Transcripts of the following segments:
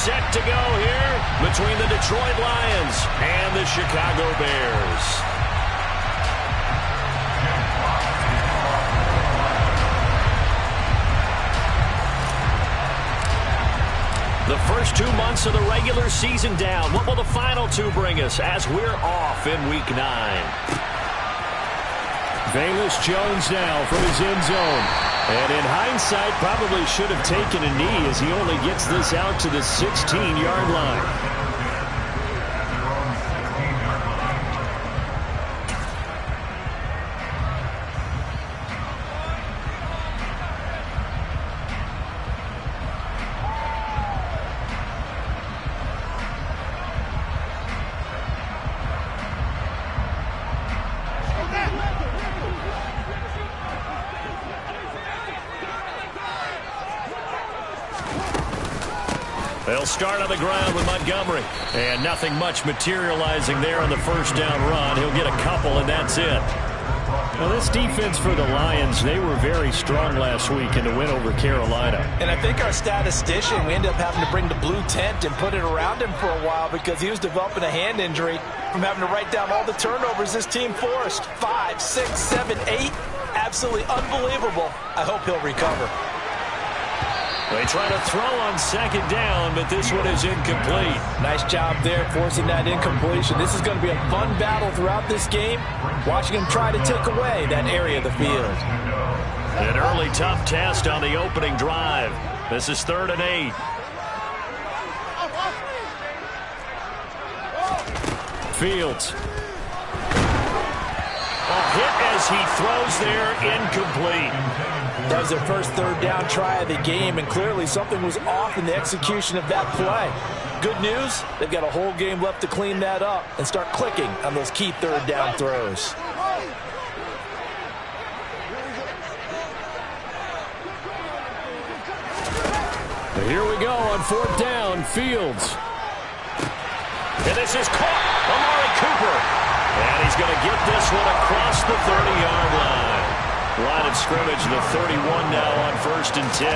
set to go here between the Detroit Lions and the Chicago Bears. The first 2 months of the regular season down. What will the final 2 bring us as we're off in Week 9? Velus Jones now from his end zone. And in hindsight, probably should have taken a knee as he only gets this out to the 16-yard line. They'll start on the ground with Montgomery. And nothing much materializing there on the first down run. He'll get a couple, and that's it. Well, this defense for the Lions, they were very strong last week in the win over Carolina. And I think our statistician, we ended up having to bring the blue tent and put it around him for a while because he was developing a hand injury from having to write down all the turnovers this team forced. 5, 6, 7, 8. Absolutely unbelievable. I hope he'll recover. They try to throw on second down, but this one is incomplete. Nice job there forcing that incompletion. This is going to be a fun battle throughout this game, watching him try to take away that area of the field. An early tough test on the opening drive. This is 3rd and 8. Fields. A hit as he throws there, incomplete. That was their first 3rd down try of the game, and clearly something was off in the execution of that play. Good news, they've got a whole game left to clean that up and start clicking on those key 3rd down throws. Here we go on 4th down, Fields. And this is caught, Amari Cooper. And he's going to get this one across the 30-yard line. Line of scrimmage, the 31 now on 1st and 10.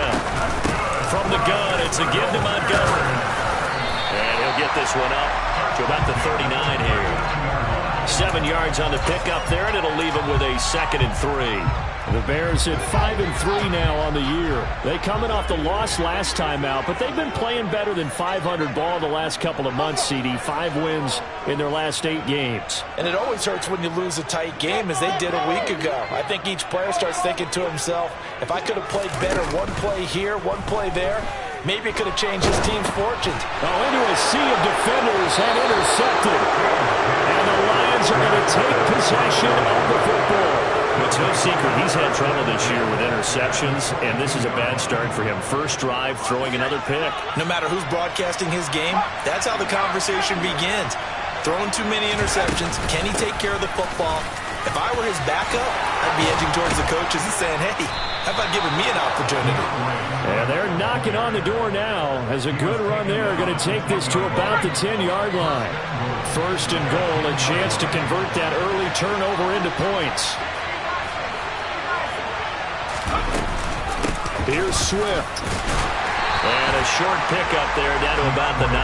From the gun, it's a give to Montgomery. And he'll get this one up to about the 39 here. 7 yards on the pickup there, and it'll leave him with a 2nd and 3. The Bears at 5-3 now on the year. They coming off the loss last time out, but they've been playing better than 500 ball the last couple of months, CD. 5 wins in their last 8 games. And it always hurts when you lose a tight game, as they did a week ago. I think each player starts thinking to himself, if I could have played better one play here, one play there, maybe it could have changed his team's fortunes. Oh, into a sea of defenders and intercepted. And the Lions are going to take possession of the football. It's no secret he's had trouble this year with interceptions, and this is a bad start for him. First drive, throwing another pick. No matter who's broadcasting his game, that's how the conversation begins. Throwing too many interceptions, can he take care of the football? If I were his backup, I'd be edging towards the coaches and saying, hey, how about giving me an opportunity? And they're knocking on the door now as a good run there going to take this to about the 10-yard line. 1st and goal, a chance to convert that early turnover into points. Here's Swift. And a short pickup there down to about the 9.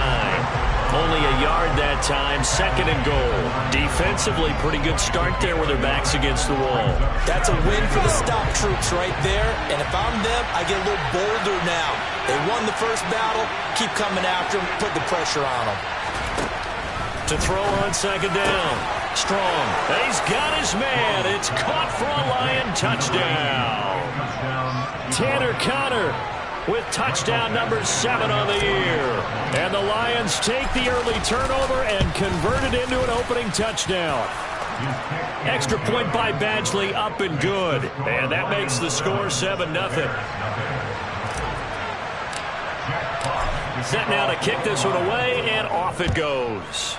Only a yard that time, 2nd and goal. Defensively, pretty good start there with their backs against the wall. That's a win for the stop troops right there. And if I'm them, I get a little bolder now. They won the first battle. Keep coming after them. Put the pressure on them. To throw on 2nd down. Strong. He's got his man. It's caught for a Lion touchdown. Tanner Connor with touchdown number 7 on the year. And the Lions take the early turnover and convert it into an opening touchdown. Extra point by Badgley, up and good. And that makes the score 7-0. Set now to kick this one away, and off it goes.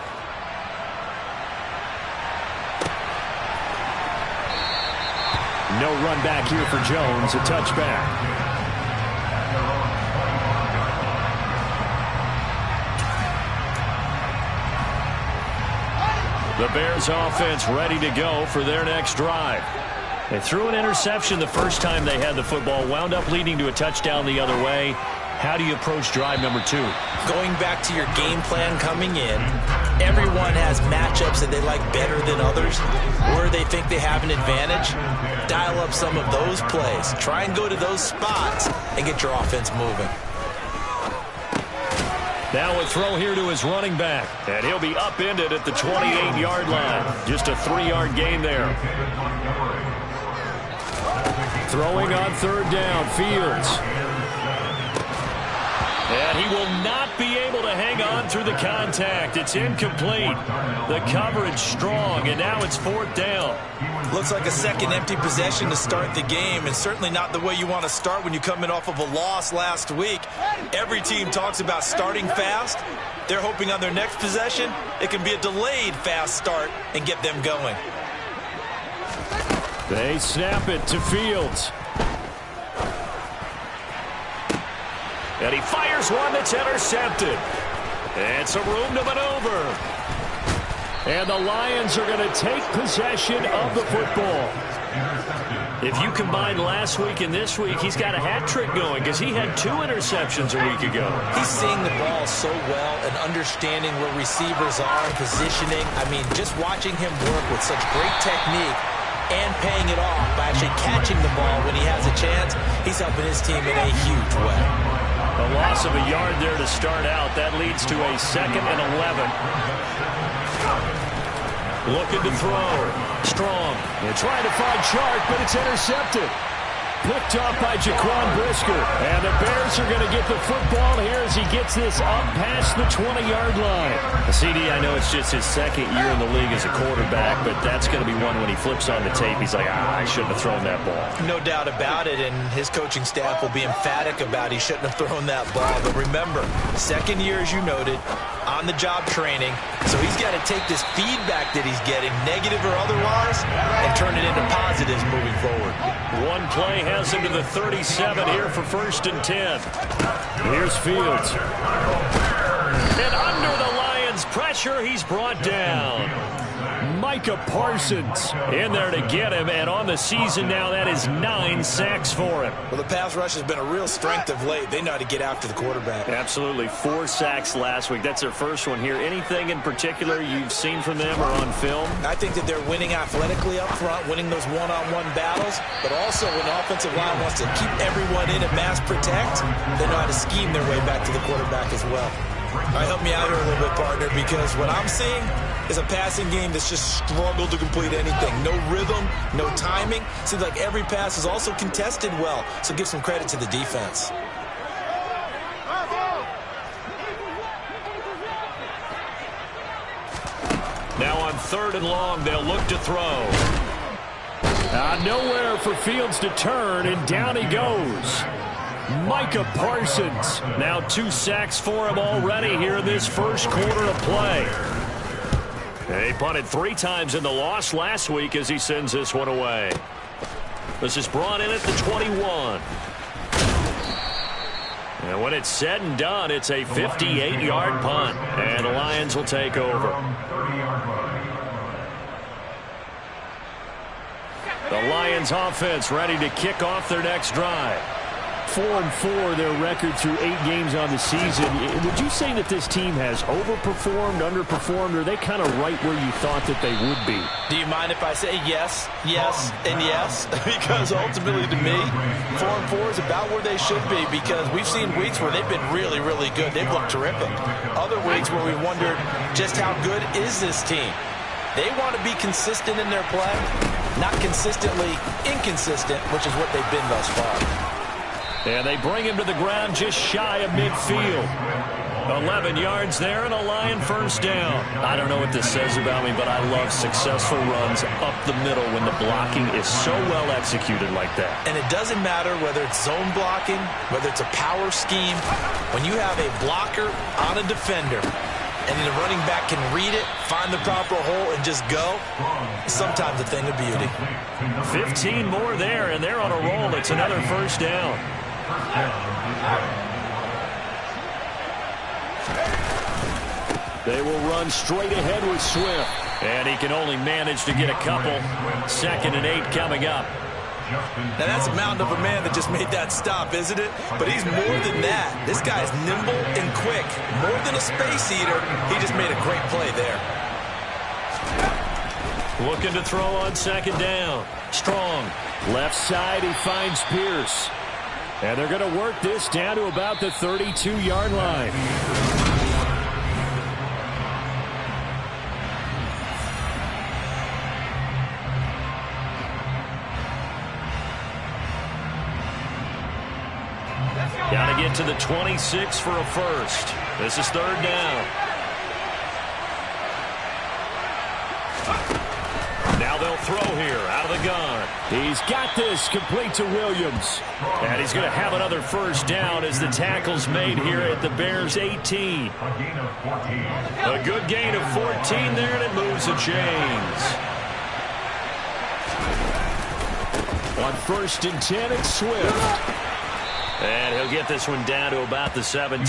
No run back here for Jones, a touchback. The Bears offense ready to go for their next drive. They threw an interception the first time they had the football, wound up leading to a touchdown the other way. How do you approach drive number 2? Going back to your game plan coming in, everyone has matchups that they like better than others, where they think they have an advantage. Dial up some of those plays. Try and go to those spots and get your offense moving. Now a throw here to his running back, and he'll be upended at the 28-yard line. Just a 3-yard gain there. Throwing on third down, Fields. And he will not be able to hang on through the contact. It's incomplete. The coverage strong, and now it's fourth down. Looks like a second empty possession to start the game, and certainly not the way you want to start when you're coming off of a loss last week. Every team talks about starting fast. They're hoping on their next possession it can be a delayed fast start and get them going. They snap it to Fields. And he fires one that's intercepted. And some room to maneuver. And the Lions are going to take possession of the football. If you combine last week and this week, he's got a hat trick going because he had 2 interceptions a week ago. He's seeing the ball so well and understanding where receivers are and positioning. I mean, just watching him work with such great technique and paying it off by actually catching the ball when he has a chance, he's helping his team in a huge way. A loss of a yard there to start out. That leads to a 2nd and 11. Looking to throw. Strong. They're trying to find Chark, but it's intercepted. Picked off by Jaquan Brisker. And the Bears are going to get the football here as he gets this up past the 20-yard line. CD, I know it's just his 2nd year in the league as a quarterback, but that's going to be one when he flips on the tape. He's like, I shouldn't have thrown that ball. No doubt about it, and his coaching staff will be emphatic about he shouldn't have thrown that ball. But remember, 2nd year, as you noted, on-the-job training. So he's got to take this feedback that he's getting, negative or otherwise, and turn it into positives moving forward. One play has him to the 37 here for 1st and 10. Here's Fields. And under the Lions' pressure, he's brought down. Micah Parsons in there to get him, and on the season now, that is 9 sacks for him. Well, the pass rush has been a real strength of late. They know how to get after the quarterback. Absolutely. 4 sacks last week. That's their first one here. Anything in particular you've seen from them or on film? I think that they're winning athletically up front, winning those one-on-one battles, but also when the offensive line wants to keep everyone in and mass protect, they know how to scheme their way back to the quarterback as well. All right, help me out here a little bit, partner, because what I'm seeing is a passing game that's just struggled to complete anything. No rhythm, no timing. Seems like every pass is also contested well, so give some credit to the defense. Now on 3rd and long, they'll look to throw. Nowhere for Fields to turn, and down he goes. Micah Parsons. Now 2 sacks for him already here in this first quarter of play. He punted 3 times in the loss last week as he sends this one away. This is brought in at the 21. And when it's said and done, it's a 58-yard punt. And the Lions will take over. The Lions offense ready to kick off their next drive. 4-4 their record through 8 games on the season. Would you say that this team has overperformed, underperformed, or are they kind of right where you thought that they would be? Do you mind if I say yes, yes, and yes? Because ultimately to me, 4-4 is about where they should be, because we've seen weeks where they've been really, really good. They've looked terrific. Other weeks where we wondered just how good is this team? They want to be consistent in their play, not consistently inconsistent, which is what they've been thus far. And they bring him to the ground just shy of midfield. 11 yards there and a Lion first down. I don't know what this says about me, but I love successful runs up the middle when the blocking is so well executed like that. And it doesn't matter whether it's zone blocking, whether it's a power scheme. When you have a blocker on a defender, and then the running back can read it, find the proper hole, and just go, sometimes a thing of beauty. 15 more there, and they're on a roll. It's another first down. They will run straight ahead with Swift. And he can only manage to get a couple. 2nd and 8 coming up. Now that's a mountain of a man that just made that stop, isn't it? But he's more than that. This guy is nimble and quick. More than a space eater, he just made a great play there. Looking to throw on second down. Strong. Left side, he finds Pierce. And they're going to work this down to about the 32-yard line. Got to get to the 26 for a first. This is third down. Now they'll throw here out of the gun. He's got this complete to Williams. And he's going to have another first down as the tackle's made here at the Bears 18. A good gain of 14 there, and it moves the chains. On 1st and 10, it's Swift. And he'll get this one down to about the 17.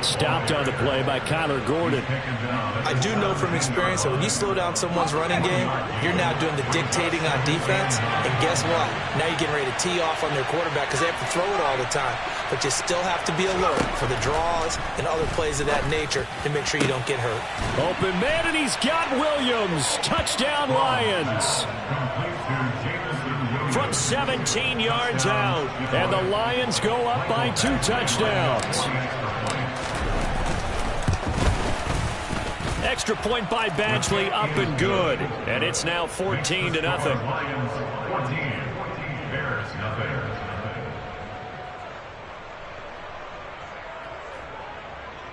Stopped on the play by Kyler Gordon. I do know from experience that when you slow down someone's running game, you're now doing the dictating on defense. And guess what? Now you're getting ready to tee off on their quarterback because they have to throw it all the time. But you still have to be alert for the draws and other plays of that nature to make sure you don't get hurt. Open man, and he's got Williams. Touchdown, Lions. From 17 yards out, and the Lions go up by 2 touchdowns. Extra point by Badgley, up and good, and it's now 14-0.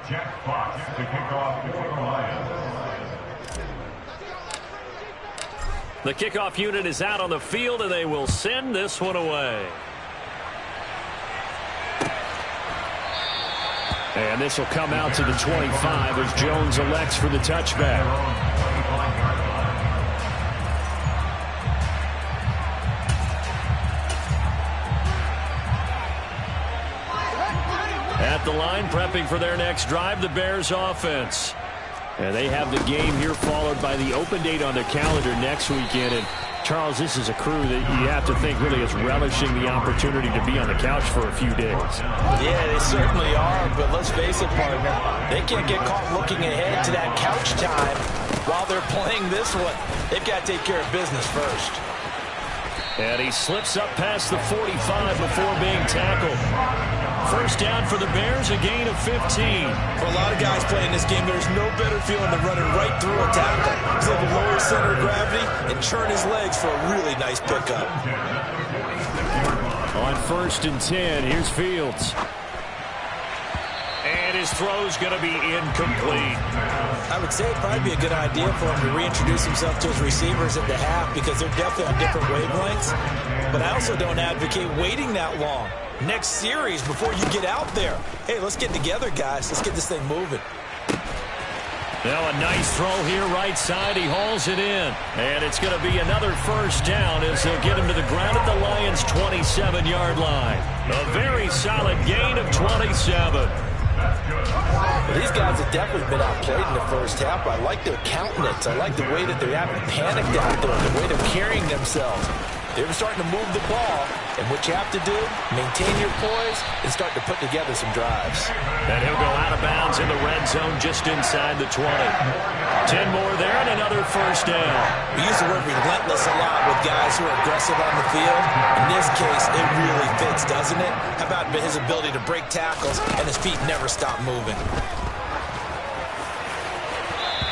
Jack Fox to kick off for the Lions. The kickoff unit is out on the field, and they will send this one away. And this will come out to the 25 as Jones elects for the touchback. At the line, prepping for their next drive, the Bears offense. And they have the game here followed by the open date on their calendar next weekend. And, Charles, this is a crew that you have to think really is relishing the opportunity to be on the couch for a few days. Yeah, they certainly are, but let's face it, partner. They can't get caught looking ahead to that couch time while they're playing this one. They've got to take care of business first. And he slips up past the 45 before being tackled. First down for the Bears, a gain of 15. For a lot of guys playing this game, there's no better feeling than running right through a tackle. He's able to lower his center of gravity and churn his legs for a really nice pickup. On 1st and 10, here's Fields. And his throw's going to be incomplete. I would say it'd probably be a good idea for him to reintroduce himself to his receivers at the half because they're definitely on different wavelengths. But I also don't advocate waiting that long. Next series before you get out there. Hey, let's get together, guys. Let's get this thing moving. Now a nice throw here right side. He hauls it in. And it's going to be another first down as they'll get him to the ground at the Lions' 27-yard line. A very solid gain of 27. Well, these guys have definitely been outplayed in the first half. I like their countenance. I like the way that they're having panicked out there, the way they're carrying themselves. They're starting to move the ball, and what you have to do, maintain your poise and start to put together some drives. And he'll go out of bounds in the red zone just inside the 20. 10 more there and another first down. We use the word relentless a lot with guys who are aggressive on the field. In this case, it really fits, doesn't it? How about his ability to break tackles and his feet never stop moving?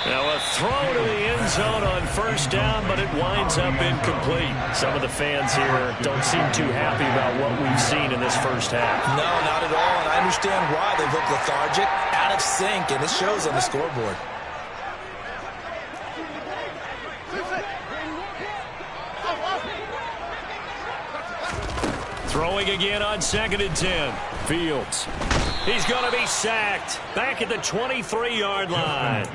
Now a throw to the end zone on first down, but it winds up incomplete. Some of the fans here don't seem too happy about what we've seen in this first half. No, not at all, and I understand why. They look lethargic, out of sync, and it shows on the scoreboard. Throwing again on 2nd and 10. Fields. He's going to be sacked back at the 23-yard line.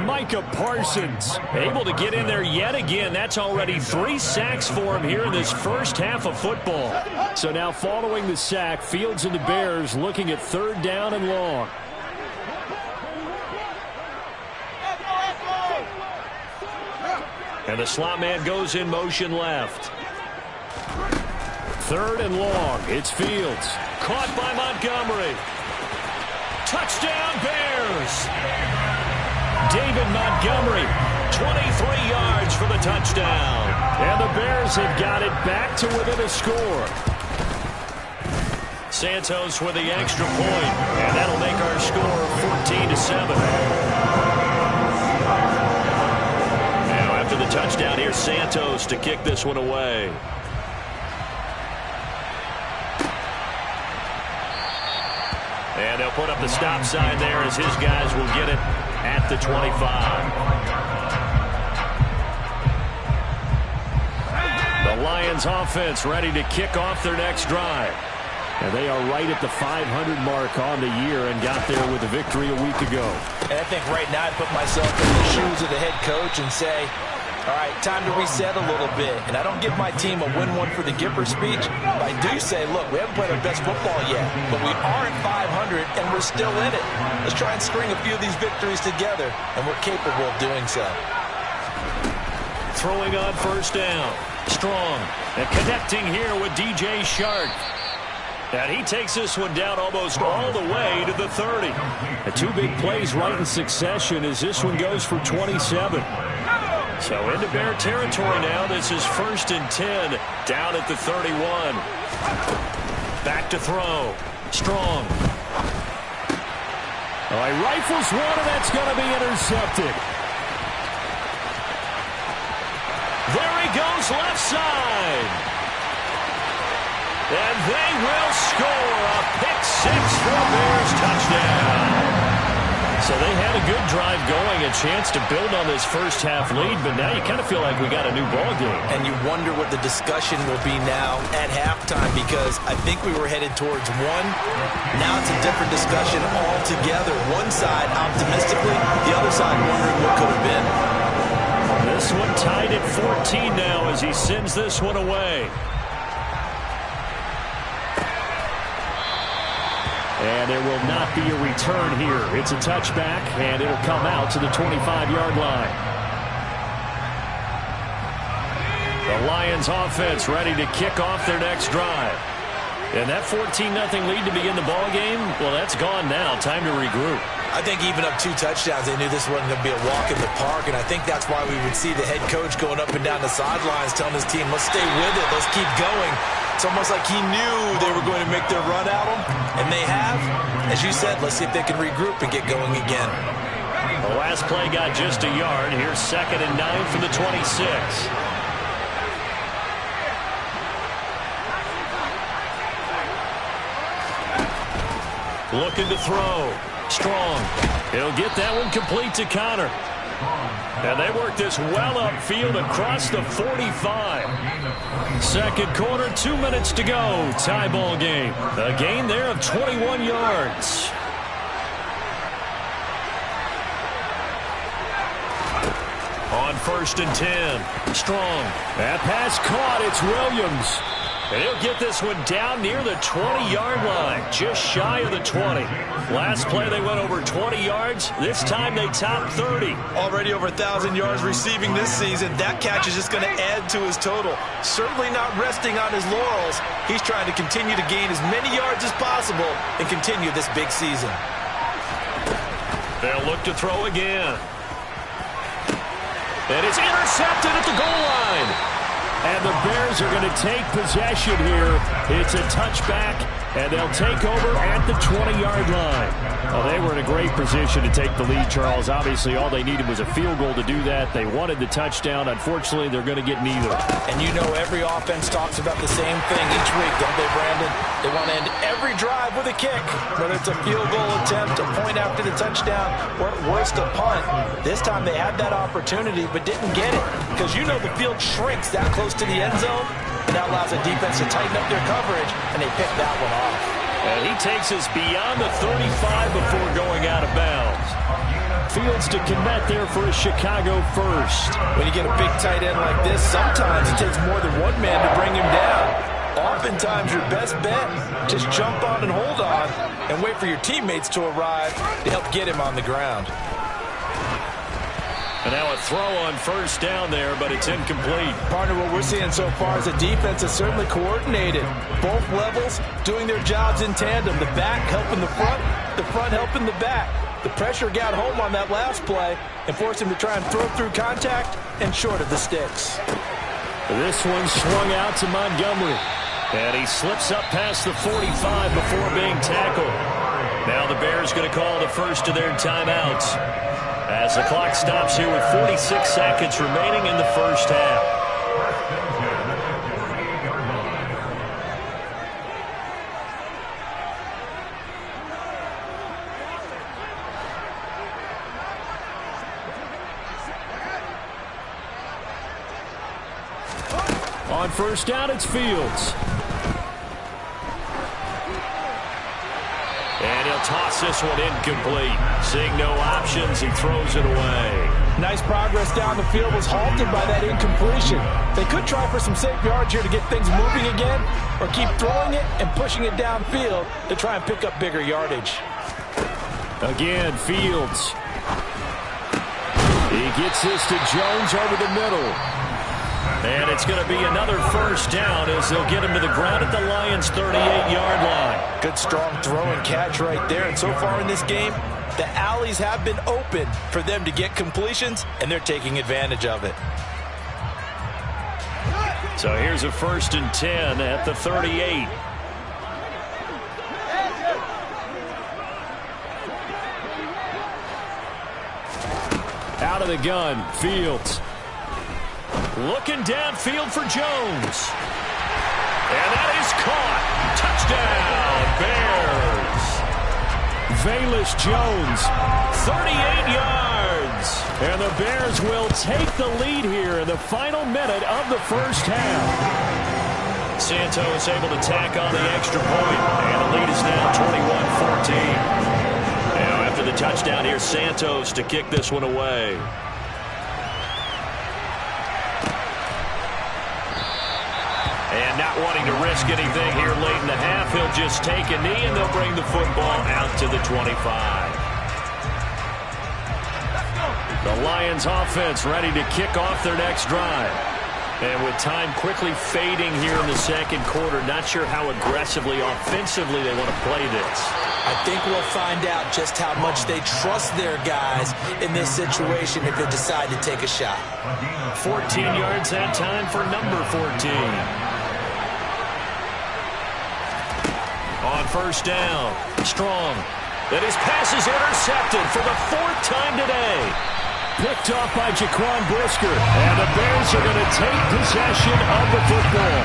Micah Parsons able to get in there yet again. That's already 3 sacks for him here in this first half of football. So now following the sack, Fields and the Bears looking at 3rd down and long. And the slot man goes in motion left. 3rd and long. It's Fields. Caught by Montgomery. Touchdown, Bears. David Montgomery, 23 yards for the touchdown. And the Bears have got it back to within a score. Santos with the extra point, and that'll make our score 14-7. Now after the touchdown, here's Santos to kick this one away. And they'll put up the stop sign there as his guys will get it at the 25. The Lions offense ready to kick off their next drive. And they are right at the 500 mark on the year and got there with a victory a week ago. And I think right now I put myself in the shoes of the head coach and say, all right, time to reset a little bit. And I don't give my team a win one for the Gipper speech. But I do say, look, we haven't played our best football yet, but we are at 500 and we're still in it. Let's try and string a few of these victories together, and we're capable of doing so. Throwing on 1st down. Strong. And connecting here with DJ Shark. And he takes this one down almost all the way to the 30. And 2 big plays right in succession as this one goes for 27. So into Bear territory now. This is 1st and 10 down at the 31. Back to throw. Strong. All right, rifles one, and that's going to be intercepted. There he goes, left side. And they will score a pick 6 for a Bears touchdown. So they had a good drive going, a chance to build on this first half lead, but now you kind of feel like we got a new ball game. And you wonder what the discussion will be now at halftime, because I think we were headed towards one. Now it's a different discussion altogether. One side optimistically, the other side wondering what could have been. This one tied at 14 now as he sends this one away. And there will not be a return here. It's a touchback, and it'll come out to the 25-yard line. The Lions offense ready to kick off their next drive. And that 14-0 lead to begin the ball game, well, that's gone now. Time to regroup. I think even up 2 touchdowns, they knew this wasn't going to be a walk in the park, and I think that's why we would see the head coach going up and down the sidelines telling his team, let's stay with it, let's keep going. It's almost like he knew they were going to make their run at him, and they have. As you said, let's see if they can regroup and get going again. The last play got just a yard. Here's 2nd and 9 from the 26. Looking to throw. Strong. He'll get that one complete to Connor. And they work this well upfield across the 45. Second quarter, 2 minutes to go. Tie ball game. A gain there of 21 yards. On 1st and 10. Strong. That pass caught. It's Williams. And he'll get this one down near the 20-yard line, just shy of the 20. Last play, they went over 20 yards. This time, they topped 30. Already over 1,000 yards receiving this season. That catch is just going to add to his total. Certainly not resting on his laurels. He's trying to continue to gain as many yards as possible and continue this big season. They'll look to throw again. And it's intercepted at the goal line. And the Bears are going to take possession here. It's a touchback, and they'll take over at the 20-yard line. Well, they were in a great position to take the lead, Charles. Obviously, all they needed was a field goal to do that. They wanted the touchdown. Unfortunately, they're going to get neither. And you know every offense talks about the same thing each week, don't they, Brandon? They want to end every drive with a kick, whether it's a field goal attempt, a point after the touchdown, or at worst, a punt. This time they had that opportunity but didn't get it, because you know the field shrinks that close to the end zone, and that allows the defense to tighten up their coverage, and they pick that one off. And he takes us beyond the 35 before going out of bounds. Fields to commit there for a Chicago first. When you get a big tight end like this, sometimes it takes more than one man to bring him down. Oftentimes your best bet, just jump on and hold on and wait for your teammates to arrive to help get him on the ground. And now a throw on first down there, but it's incomplete. Partner, what we're seeing so far is the defense is certainly coordinated. Both levels doing their jobs in tandem. The back helping the front helping the back. The pressure got home on that last play and forced him to try and throw through contact and short of the sticks. This one swung out to Montgomery. And he slips up past the 45 before being tackled. Now the Bears going to call the first of their timeouts as the clock stops here with 46 seconds remaining in the first half. On first down, it's Fields. And he'll toss this one incomplete. Seeing no options, he throws it away. Nice progress down the field was halted by that incompletion. They could try for some safe yards here to get things moving again, or keep throwing it and pushing it downfield to try and pick up bigger yardage. Again, Fields. He gets this to Jones over the middle. And it's going to be another first down as they'll get him to the ground at the Lions' 38-yard line. Good, strong throw and catch right there. And so far in this game, the alleys have been open for them to get completions, and they're taking advantage of it. So here's a 1st and 10 at the 38. Out of the gun, Fields. Looking downfield for Jones. And that is caught. Touchdown, Bears. Velus Jones, 38 yards. And the Bears will take the lead here in the final minute of the first half. Santos able to tack on the extra point, and the lead is now 21-14. Now after the touchdown, here's Santos to kick this one away. And not wanting to risk anything here late in the half, he'll just take a knee, and they'll bring the football out to the 25. The Lions offense ready to kick off their next drive. And with time quickly fading here in the second quarter, not sure how aggressively, offensively they want to play this. I think we'll find out just how much they trust their guys in this situation if they decide to take a shot. 14 yards that time for number 14. On first down, Strong. And his pass is intercepted for the 4th time today. Picked off by Jaquan Brisker. And the Bears are going to take possession of the football.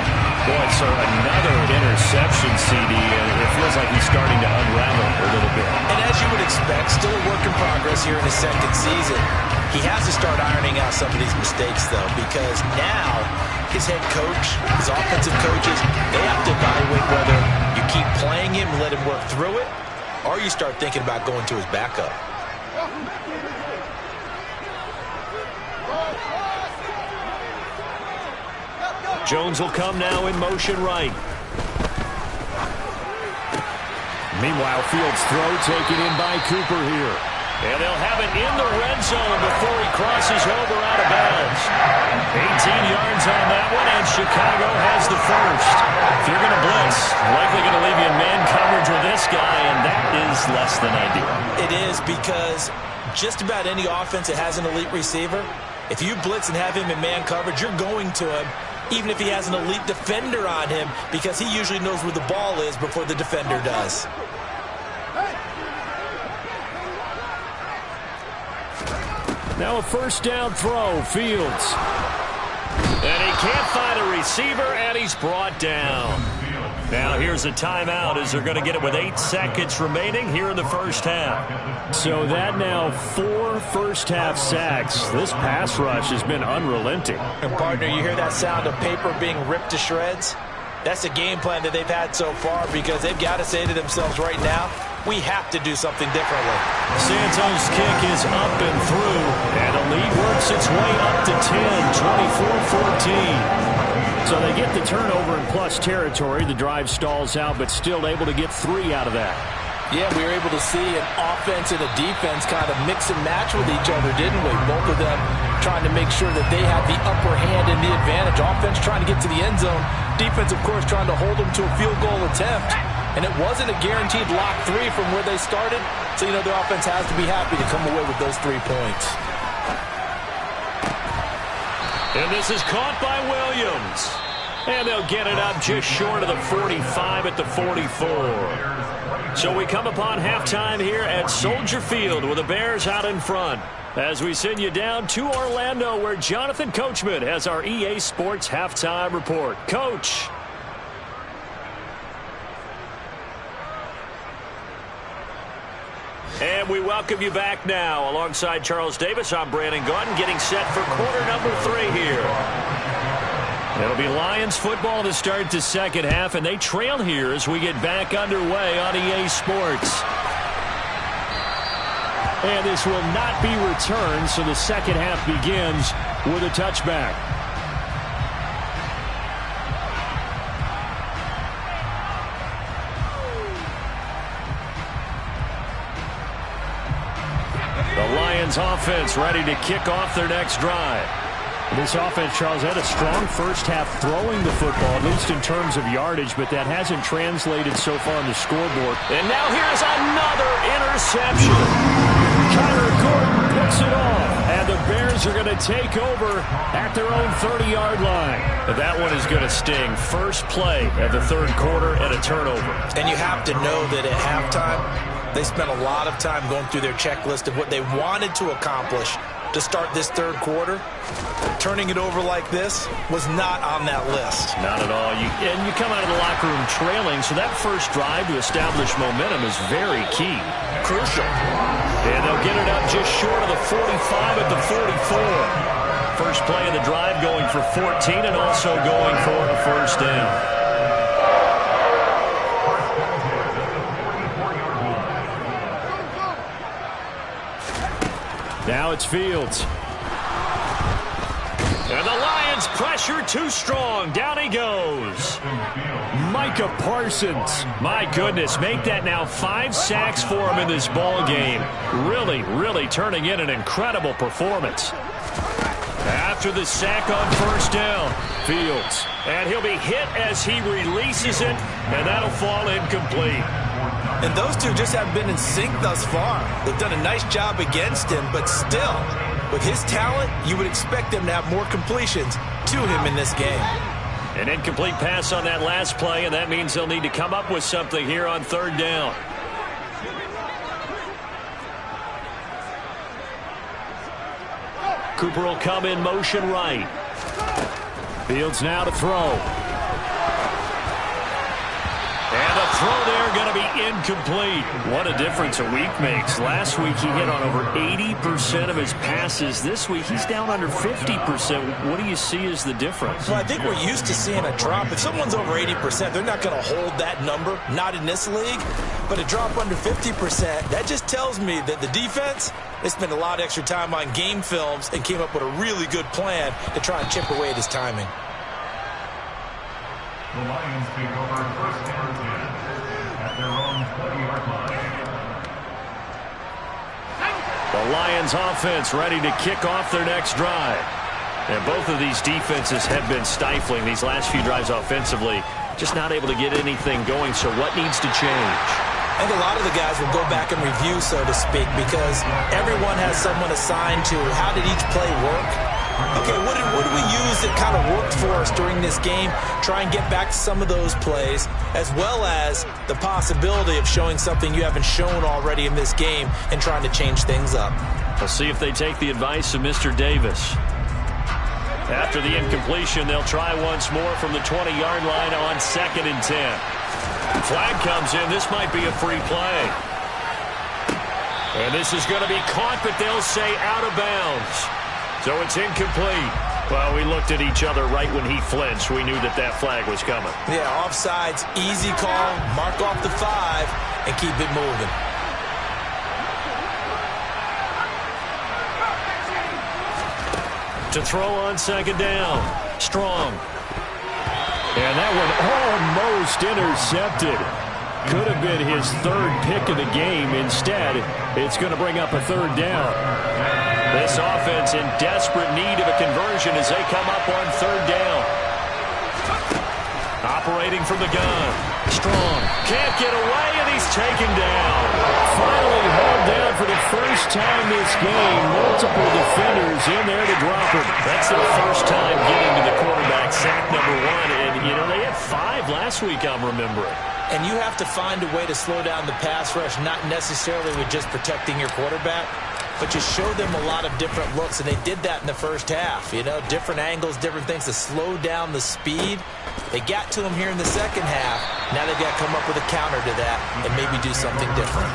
Boy, so another interception, CD, and it feels like he's starting to unravel a little bit. And as you would expect, still a work in progress here in his second season. He has to start ironing out some of these mistakes, though, because now his head coach, his offensive coaches, they have to evaluate whether you keep playing him and let him work through it, or you start thinking about going to his backup. Jones will come now in motion right. Meanwhile, Fields' throw taken in by Cooper here. And they'll have it in the red zone before he crosses over out of bounds. 18 yards on that one, and Chicago has the first. If you're going to blitz, likely going to leave you in man coverage with this guy, and that is less than ideal. It is, because just about any offense that has an elite receiver, if you blitz and have him in man coverage, you're going to him, even if he has an elite defender on him, because he usually knows where the ball is before the defender does. Now a first down throw, Fields. And he can't find a receiver, and he's brought down. Now here's a timeout as they're going to get it with 8 seconds remaining here in the first half. So that now 4 first-half sacks. This pass rush has been unrelenting. And partner, you hear that sound of paper being ripped to shreds? That's the game plan that they've had so far, because they've got to say to themselves right now, we have to do something differently. Santos' kick is up and through, and the lead works its way up to 10, 24-14. So they get the turnover in plus territory. The drive stalls out, but still able to get 3 out of that. Yeah, we were able to see an offense and a defense kind of mix and match with each other, didn't we? Both of them trying to make sure that they had the upper hand and the advantage. Offense trying to get to the end zone. Defense, of course, trying to hold them to a field goal attempt. And it wasn't a guaranteed lock 3 from where they started. So, the offense has to be happy to come away with those 3 points. And this is caught by Williams. And they'll get it up just short of the 45 at the 44. So we come upon halftime here at Soldier Field with the Bears out in front. As we send you down to Orlando where Jonathan Coachman has our EA Sports halftime report. Coach. And we welcome you back now. Alongside Charles Davis, I'm Brandon Gunn, getting set for quarter number 3 here. It'll be Lions football to start the second half, and they trail here as we get back underway on EA Sports. And this will not be returned, so the second half begins with a touchback. The Lions offense ready to kick off their next drive. This offense, Charles, had a strong first half throwing the football, at least in terms of yardage, but that hasn't translated so far on the scoreboard. And now here's another interception. Kyler Gordon picks it off, and the Bears are going to take over at their own 30-yard line. That one is going to sting. First play of the third quarter and a turnover. And you have to know that at halftime, they spent a lot of time going through their checklist of what they wanted to accomplish to start this third quarter. Turning it over like this was not on that list. Not at all. And you come out of the locker room trailing, so that first drive to establish momentum is very key. Crucial. And they'll get it up just short of the 45 at the 44. First play of the drive going for 14 and also going for a first down. Now it's Fields. And the Lions pressure too strong. Down he goes. Micah Parsons. My goodness, make that now 5 sacks for him in this ball game. Really, really turning in an incredible performance. After the sack on first down, Fields. And he'll be hit as he releases it, and that'll fall incomplete. And those two just have been in sync thus far. They've done a nice job against him, but still, with his talent, you would expect them to have more completions to him in this game. An incomplete pass on that last play, and that means they'll need to come up with something here on third down. Cooper will come in motion right. Fields now to throw. And the throw there going to be incomplete. What a difference a week makes. Last week he hit on over 80% of his passes. This week he's down under 50%. What do you see as the difference? Well, I think we're used to seeing a drop. If someone's over 80%, they're not going to hold that number. Not in this league. But a drop under 50%, that just tells me that the defense, they spent a lot of extra time on game films and came up with a really good plan to try and chip away at his timing. The Lions take over first and 10 at their own 20-yard line. The Lions offense ready to kick off their next drive. And both of these defenses have been stifling these last few drives offensively. Just not able to get anything going, so what needs to change? I think a lot of the guys will go back and review, so to speak, because everyone has someone assigned to how did each play work. Okay, what did we use that kind of worked for us during this game? Try and get back to some of those plays, as well as the possibility of showing something you haven't shown already in this game and trying to change things up. We'll see if they take the advice of Mr. Davis. After the incompletion, they'll try once more from the 20-yard line on 2nd and 10. Flag comes in. This might be a free play. And this is going to be caught, but they'll say out of bounds. So it's incomplete. Well, we looked at each other right when he flinched. We knew that that flag was coming. Yeah, offsides, easy call. Mark off the 5 and keep it moving. To throw on 2nd down. Strong. And that one almost intercepted. could have been his third pick of the game. Instead, it's going to bring up a third down. This offense in desperate need of a conversion as they come up on third down. Operating from the gun. Strong. Can't get away, and he's taken down. Finally hauled down for the first time this game. Multiple defenders in there to drop him. That's their first time getting to the quarterback, sack number 1. And, they had 5 last week, I'm remembering. And you have to find a way to slow down the pass rush, not necessarily with just protecting your quarterback, but you show them a lot of different looks, and they did that in the first half. Different angles, different things to slow down the speed. They got to him here in the second half. Now they've got to come up with a counter to that and maybe do something different.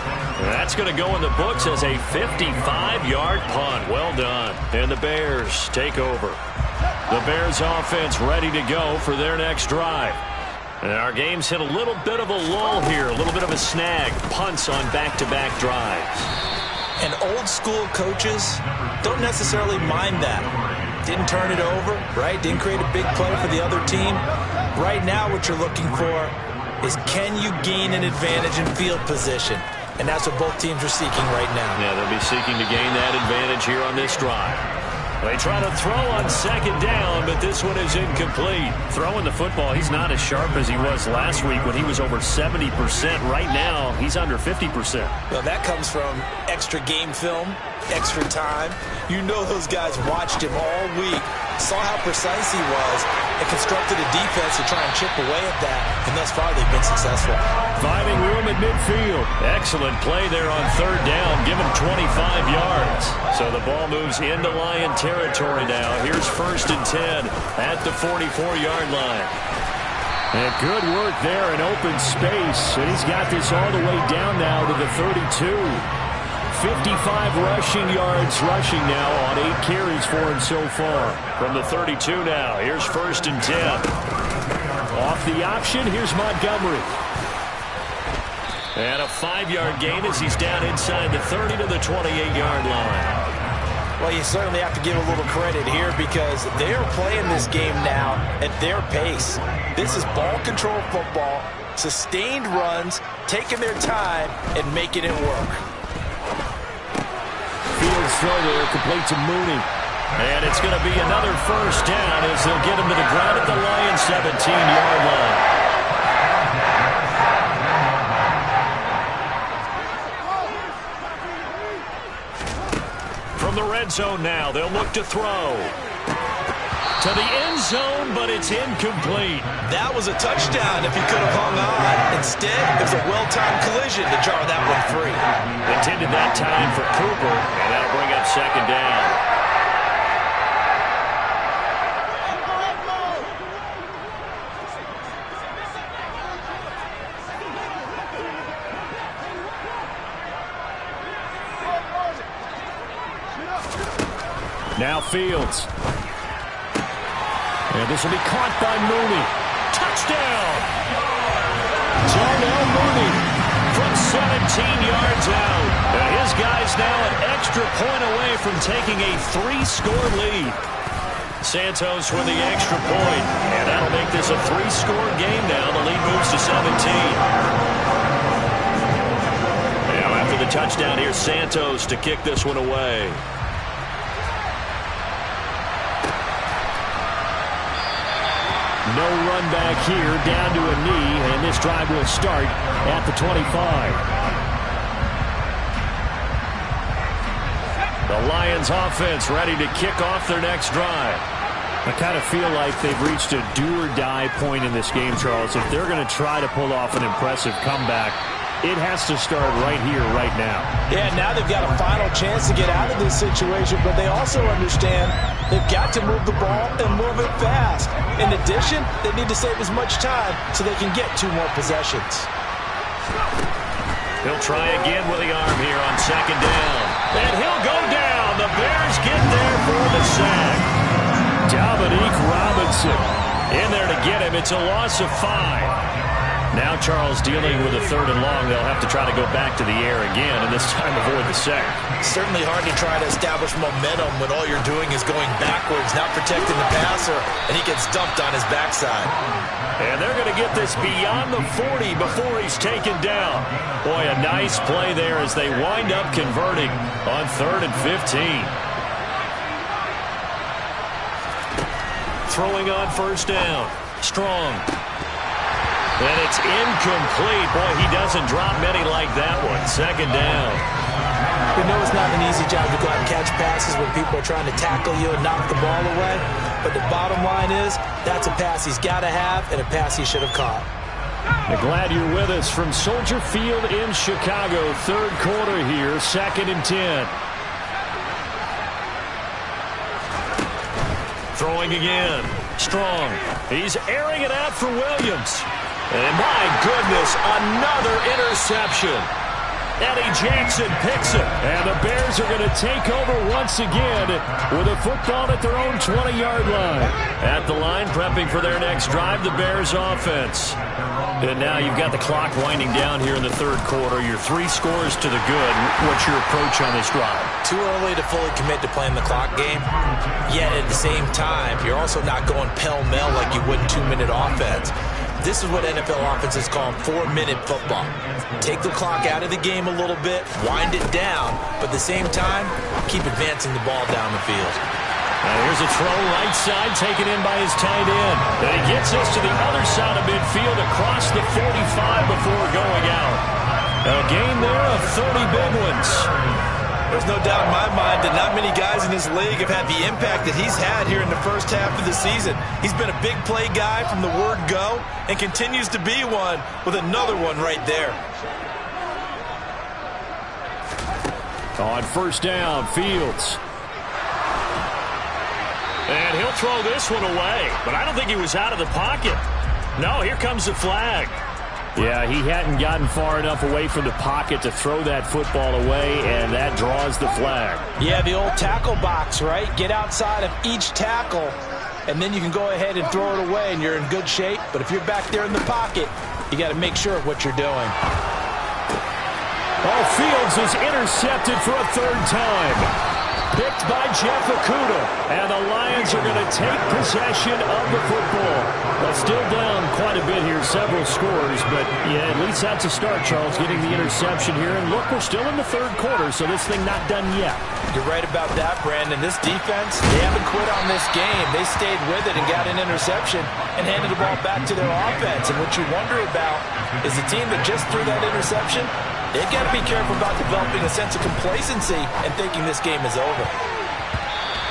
That's going to go in the books as a 55-yard punt. Well done. And the Bears take over. The Bears offense ready to go for their next drive. And our game's hit a little bit of a lull here, a little bit of a snag. Punts on back-to-back drives. And old-school coaches don't necessarily mind that. Didn't turn it over, right? Didn't create a big play for the other team. Right now what you're looking for is, can you gain an advantage in field position? And that's what both teams are seeking right now. Yeah, they'll be seeking to gain that advantage here on this drive. They try to throw on second down, but this one is incomplete. Throwing the football, he's not as sharp as he was last week when he was over 70%. Right now, he's under 50%. Well, that comes from extra game film, extra time. You know those guys watched him all week, saw how precise he was, and constructed a defense to try and chip away at that, and thus far they've been successful. Finding room at midfield. Excellent play there on third down. Give him 25 yards. So the ball moves into Lion territory now. Here's 1st and 10 at the 44-yard line. And good work there in open space. And he's got this all the way down now to the 32. 55 rushing yards rushing now on 8 carries for him so far. From the 32 now, here's 1st and 10. Off the option, here's Montgomery. And a 5-yard gain as he's down inside the 30 to the 28-yard line. Well, you certainly have to give a little credit here because they're playing this game now at their pace. This is ball control football, sustained runs, taking their time and making it work. Fields throw there, complete to Mooney. And it's going to be another first down as they'll get him to the ground at the Lions' 17-yard line. From the red zone now, they'll look to throw. To the end zone, but it's incomplete. That was a touchdown if he could have hung on. Instead, it was a well-timed collision to jar that one free. Intended that time for Cooper, and that'll bring up second down. Now Fields. And this will be caught by Mooney. Touchdown! Darnell Mooney from 17 yards out. And his guy's now an extra point away from taking a 3-score lead. Santos with the extra point. And that'll make this a 3-score game now. The lead moves to 17. Now after the touchdown, here's Santos to kick this one away. No run back here, down to a knee, and this drive will start at the 25. The Lions offense ready to kick off their next drive. I kind of feel like they've reached a do-or-die point in this game, Charles. If they're going to try to pull off an impressive comeback, it has to start right here, right now. Yeah, now they've got a final chance to get out of this situation, but they also understand they've got to move the ball and move it fast. In addition, they need to save as much time so they can get 2 more possessions. He'll try again with the arm here on second down. And he'll go down. The Bears get there for the sack. Dominique Robinson in there to get him. It's a loss of 5. Now Charles dealing with a 3rd and long. They'll have to try to go back to the air again, and this time avoid the sack. Certainly hard to try to establish momentum when all you're doing is going backwards, not protecting the passer, and he gets dumped on his backside. And they're going to get this beyond the 40 before he's taken down. Boy, a nice play there as they wind up converting on 3rd and 15. Throwing on 1st down. Strong. And it's incomplete. Boy, he doesn't drop many like that one. 2nd down. We know it's not an easy job to go out and catch passes when people are trying to tackle you and knock the ball away. But the bottom line is, that's a pass he's got to have and a pass he should have caught. Glad you're with us from Soldier Field in Chicago. 3rd quarter here, 2nd and 10. Throwing again. Strong. He's airing it out for Williams. And my goodness, another interception. Eddie Jackson picks it. And the Bears are going to take over once again with a football at their own 20-yard line. At the line, prepping for their next drive, the Bears offense. And now you've got the clock winding down here in the 3rd quarter. You're 3 scores to the good. What's your approach on this drive? Too early to fully commit to playing the clock game. Yet at the same time, you're also not going pell-mell like you would in 2-minute offense. This is what NFL offenses call 4-minute football. Take the clock out of the game a little bit, wind it down, but at the same time, keep advancing the ball down the field. Now here's a throw right side, taken in by his tight end. And he gets us to the other side of midfield across the 45 before going out. A gain there of 30 big ones. There's no doubt in my mind that not many guys in this league have had the impact that he's had here in the first half of the season. He's been a big play guy from the word go and continues to be one with another one right there. On 1st down, Fields. And he'll throw this one away, but I don't think he was out of the pocket. No, here comes the flag. Yeah, he hadn't gotten far enough away from the pocket to throw that football away, and that draws the flag. Yeah, the old tackle box, right? Get outside of each tackle, and then you can go ahead and throw it away, and you're in good shape. But if you're back there in the pocket, you got to make sure of what you're doing. Oh, Fields is intercepted for a 3rd time. Picked by Jeff Okudah, and the Lions are going to take possession of the football. Well, still down quite a bit here, several scores, but yeah, at least that's a start, Charles, getting the interception here. And look, we're still in the 3rd quarter, so this thing not done yet. You're right about that, Brandon. This defense, they haven't quit on this game. They stayed with it and got an interception and handed the ball back to their offense. And what you wonder about is the team that just threw that interception, they've got to be careful about developing a sense of complacency and thinking this game is over.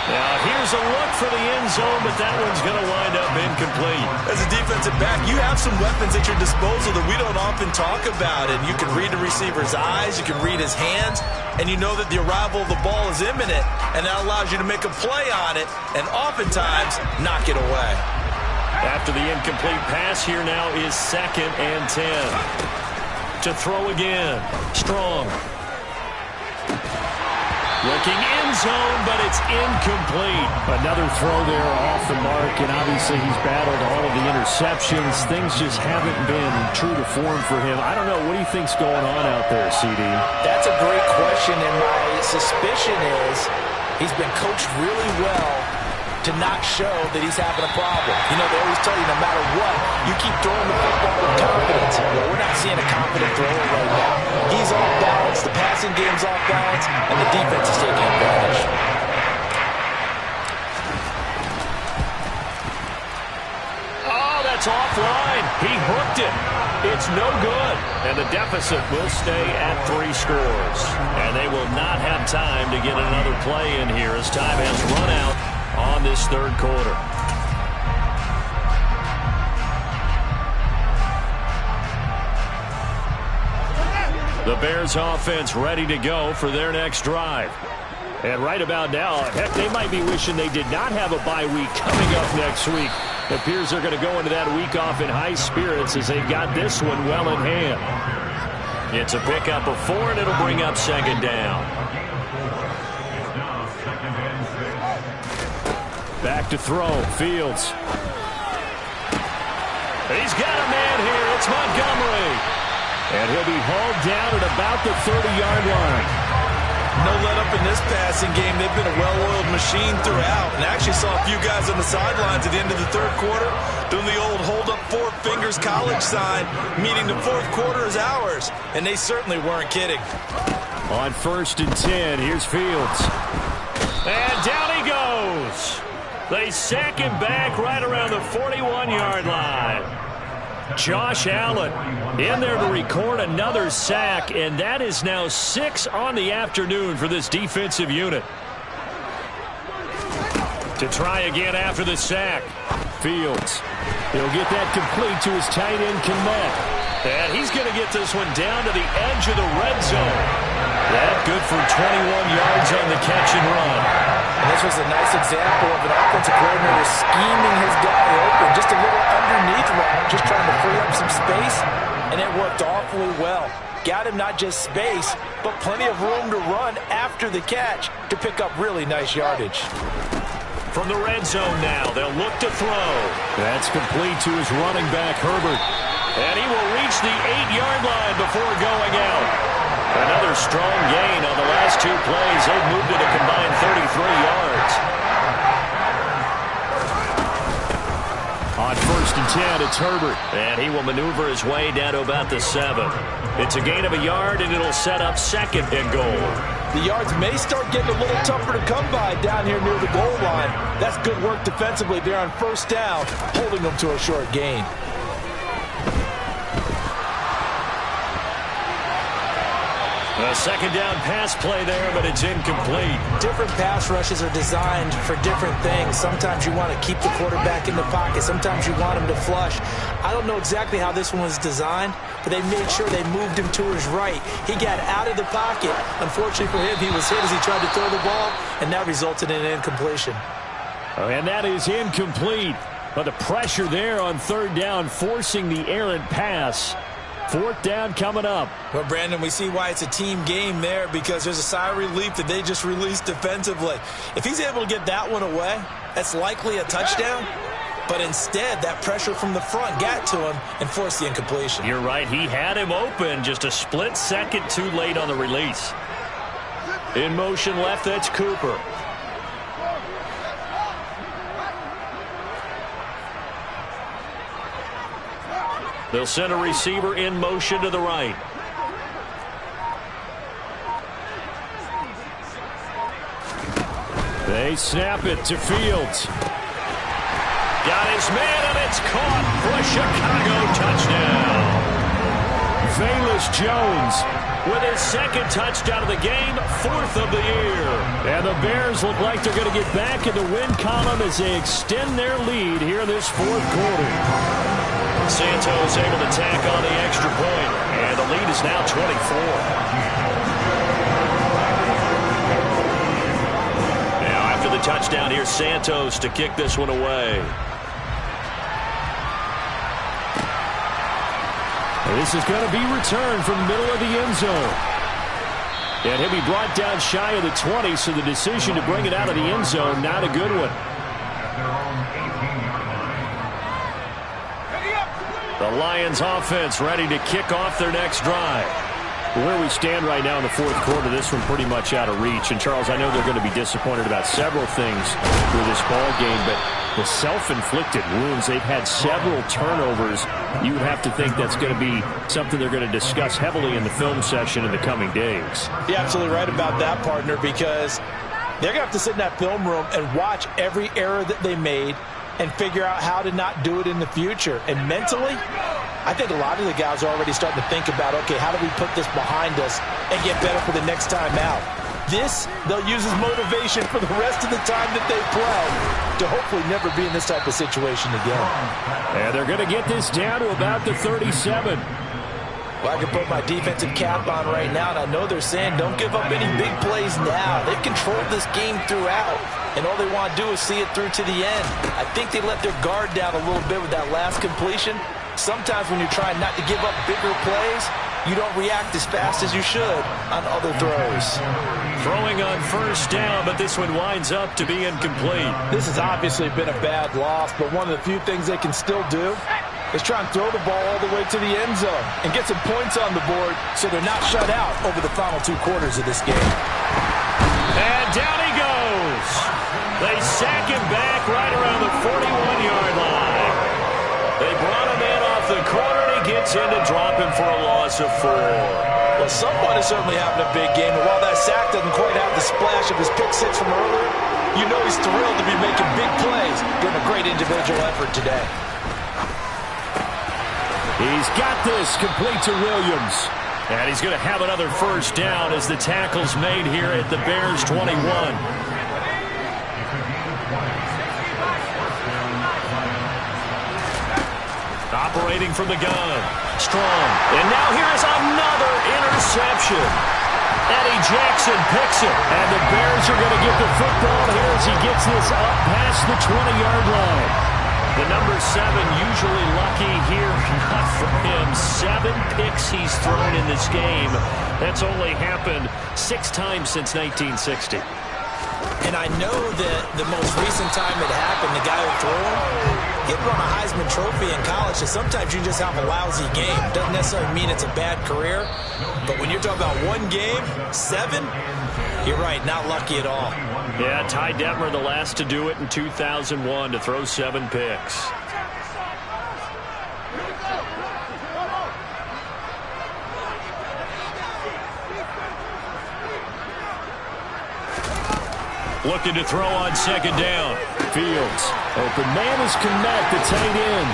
Now, here's a look for the end zone, but that one's going to wind up incomplete. As a defensive back, you have some weapons at your disposal that we don't often talk about. And you can read the receiver's eyes, you can read his hands, and you know that the arrival of the ball is imminent, and that allows you to make a play on it and oftentimes knock it away. After the incomplete pass, here now is 2nd and 10. To throw again. Strong. Looking end zone, but it's incomplete. Another throw there off the mark, and obviously he's battled all of the interceptions. Things just haven't been true to form for him. I don't know. What do you think's going on out there, CD? That's a great question, and my suspicion is he's been coached really well to not show that he's having a problem. You know, they always tell you no matter what, you keep throwing the football with confidence. Well, we're not seeing a confident thrower right now. He's off balance, the passing game's off balance, and the defense is taking advantage. Oh, that's offline. He hooked it. It's no good. And the deficit will stay at 3 scores. And they will not have time to get another play in here as time has run out on this 3rd quarter. The Bears offense ready to go for their next drive. And right about now, heck, they might be wishing they did not have a bye week coming up next week. It appears they're going to go into that week off in high spirits as they've got this one well in hand. It's a pickup of 4, and it'll bring up 2nd down. Back to throw. Fields. He's got a man here. It's Montgomery. And he'll be hauled down at about the 30-yard line. No let-up in this passing game. They've been a well-oiled machine throughout. And I actually saw a few guys on the sidelines at the end of the third quarter doing the old hold-up four fingers college sign, meaning the fourth quarter is ours. And they certainly weren't kidding. On 1st and 10, here's Fields. And down he goes. They sack him back right around the 41-yard line. Josh Allen in there to record another sack, and that is now 6 on the afternoon for this defensive unit. To try again after the sack. Fields. He'll get that complete to his tight end, Kmet. And he's going to get this one down to the edge of the red zone. That good for 21 yards on the catch and run. And this was a nice example of an offensive coordinator scheming his guy open. Just a little underneath route, just trying to free up some space, and it worked awfully well. Got him not just space, but plenty of room to run after the catch to pick up really nice yardage. From the red zone now, they'll look to throw. That's complete to his running back, Herbert. And he will reach the 8-yard line before going out. Another strong gain on the last 2 plays. They've moved it a combined 33 yards. On 1st and 10, it's Herbert. And he will maneuver his way down to about the 7. It's a gain of a yard, and it'll set up 2nd and goal. The yards may start getting a little tougher to come by down here near the goal line. That's good work defensively there on 1st down, holding them to a short gain. A 2nd down pass play there, but it's incomplete. Different pass rushes are designed for different things. Sometimes you want to keep the quarterback in the pocket. Sometimes you want him to flush. I don't know exactly how this one was designed, but they made sure they moved him to his right. He got out of the pocket. Unfortunately for him, he was hit as he tried to throw the ball, and that resulted in an incompletion. And that is incomplete. But the pressure there on 3rd down, forcing the errant pass. 4th down coming up. Well, Brandon, we see why it's a team game there, because there's a sigh of relief that they just released defensively. If he's able to get that one away, that's likely a touchdown. But instead, that pressure from the front got to him and forced the incompletion. You're right. He had him open, just a split second too late on the release. In motion left, that's Cooper. They'll send a receiver in motion to the right. They snap it to Fields. Got his man, and it's caught for a Chicago touchdown. Velus Jones with his 2nd touchdown of the game, 4th of the year. And the Bears look like they're going to get back in the win column as they extend their lead here in this 4th quarter. Santos able to tack on the extra point, and the lead is now 24. Now after the touchdown, here's Santos to kick this one away. This is going to be returned from the middle of the end zone. And he'll be brought down shy of the 20, so the decision to bring it out of the end zone, not a good one. The Lions offense ready to kick off their next drive. Where we stand right now in the 4th quarter, this one pretty much out of reach. And, Charles, I know they're going to be disappointed about several things through this ball game, but the self-inflicted wounds, they've had several turnovers. You would have to think that's going to be something they're going to discuss heavily in the film session in the coming days. You're absolutely right about that, partner, because they're going to have to sit in that film room and watch every error that they made and figure out how to not do it in the future. And mentally, I think a lot of the guys are already starting to think about, okay, how do we put this behind us and get better for the next time out? This, they'll use as motivation for the rest of the time that they play to hopefully never be in this type of situation again. And they're going to get this down to about the 37. Well, I can put my defensive cap on right now, and I know they're saying don't give up any big plays now. They've controlled this game throughout, and all they want to do is see it through to the end. I think they let their guard down a little bit with that last completion. Sometimes when you're trying not to give up bigger plays, you don't react as fast as you should on other throws. Throwing on 1st down, but this one winds up to be incomplete. This has obviously been a bad loss, but one of the few things they can still do is try and throw the ball all the way to the end zone and get some points on the board so they're not shut out over the final 2 quarters of this game. And down he goes. They sack him back right around the 41-yard line. They brought him in off the corner, and he gets in to drop him for a loss of 4. Well, someone is certainly having a big game, and while that sack doesn't quite have the splash of his pick 6 from earlier, you know he's thrilled to be making big plays during a great individual effort today. He's got this complete to Williams. And he's going to have another first down as the tackle's made here at the Bears' 21. Operating from the gun. Strong. And now here is another interception. Eddie Jackson picks it. And the Bears are going to get the football here as he gets this up past the 20-yard line. The number 7 usually lucky here. Not for him. 7 picks he's thrown in this game. That's only happened 6 times since 1960. And I know that the most recent time it happened, the guy who threw him, he had won a Heisman Trophy in college, so sometimes you just have a lousy game. Doesn't necessarily mean it's a bad career, but when you're talking about 1 game, 7, you're right, not lucky at all. Yeah, Ty Detmer, the last to do it in 2001, to throw 7 picks. Looking to throw on 2nd down. Fields. Open man is Kmet, the tight end.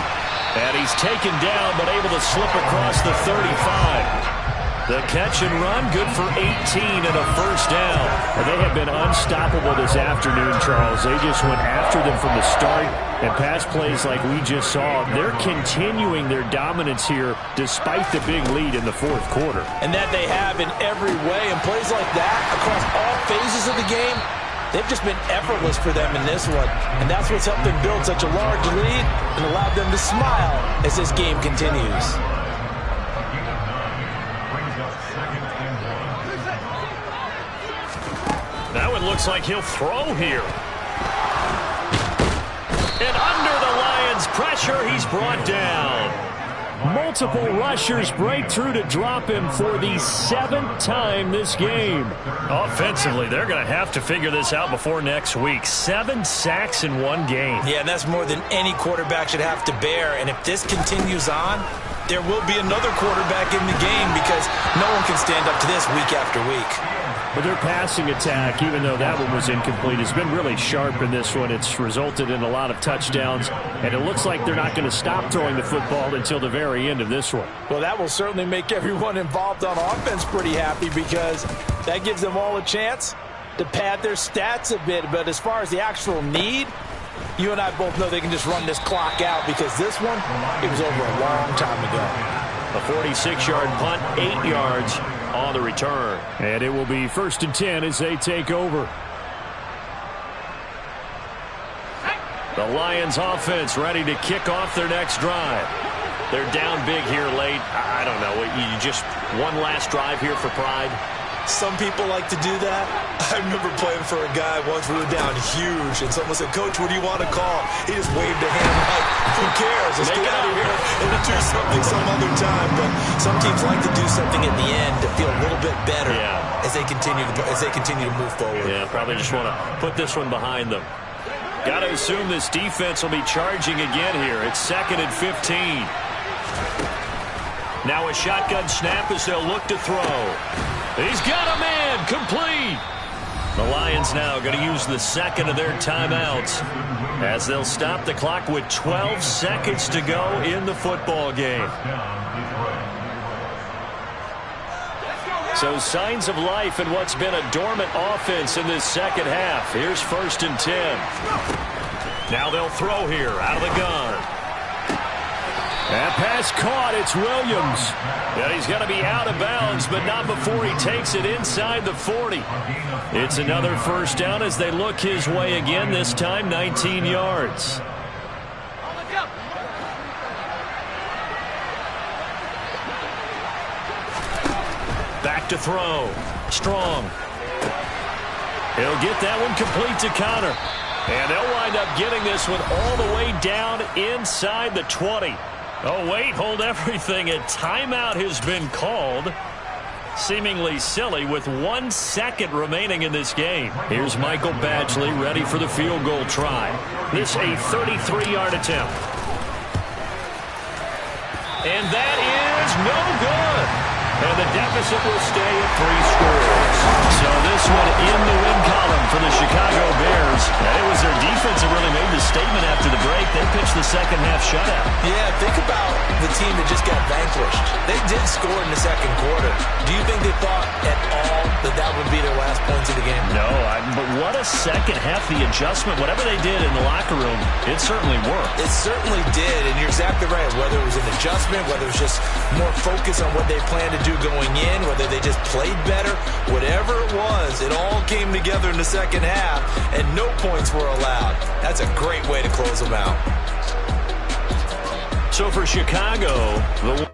And he's taken down, but able to slip across the 35. The catch and run, good for 18 and a first down. And they have been unstoppable this afternoon, Charles. They just went after them from the start. And pass plays like we just saw, they're continuing their dominance here despite the big lead in the 4th quarter. And that they have in every way. And plays like that across all phases of the game, they've just been effortless for them in this one. And that's what's helped them build such a large lead and allowed them to smile as this game continues. That one looks like he'll throw here. And under the Lions' pressure, he's brought down. Multiple rushers break through to drop him for the 7th time this game. Offensively, they're going to have to figure this out before next week. 7 sacks in 1 game. Yeah, and that's more than any quarterback should have to bear. And if this continues on, there will be another quarterback in the game because no one can stand up to this week after week. But their passing attack, even though that one was incomplete, has been really sharp in this one. It's resulted in a lot of touchdowns, and it looks like they're not going to stop throwing the football until the very end of this one. Well, that will certainly make everyone involved on offense pretty happy because that gives them all a chance to pad their stats a bit. But as far as the actual need, you and I both know they can just run this clock out because this one, it was over a long time ago. A 46-yard punt, 8 yards on the return. And it will be 1st and 10 as they take over. The Lions offense ready to kick off their next drive. They're down big here late. I don't know. You just one last drive here for pride? Some people like to do that. I remember playing for a guy once. We were down huge, and someone said, "Coach, what do you want to call?" He just waved a hand like, "Who cares? Let's get out of here and do something some other time." But some teams like to do something at the end to feel a little bit better as they continue to move forward. Yeah, probably just want to put this one behind them. Got to assume this defense will be charging again here. It's 2nd and 15. Now a shotgun snap as they'll look to throw. He's got a man, complete. The Lions now going to use the 2nd of their timeouts as they'll stop the clock with 12 seconds to go in the football game. So signs of life in what's been a dormant offense in this 2nd half. Here's 1st and 10. Now they'll throw here out of the gun. That pass caught. It's Williams. Yeah, he's got to be out of bounds, but not before he takes it inside the 40. It's another first down as they look his way again, this time 19 yards. Back to throw. Strong. He'll get that one complete to Connor. And they'll wind up getting this one all the way down inside the 20. Oh, wait, hold everything. A timeout has been called. Seemingly silly with 1 second remaining in this game. Here's Michael Badgley ready for the field goal try. This a 33-yard attempt. And that is no good. And the deficit will stay at 3 scores. So this one in the win column for the Chicago Bears. And it was their defense that really made the statement after the break. They pitched the second half shutout. Yeah, think about the team that just got vanquished. They did score in the second quarter. Do you think they thought at all that that would be their last points of the game? No, but what a second half. The adjustment, whatever they did in the locker room, it certainly worked. It certainly did, and you're exactly right. Whether it was an adjustment, whether it was just more focus on what they planned to do going in, whether they just played better, whatever it was, it all came together in the second half, and no points were allowed. That's a great way to close them out. So for Chicago, the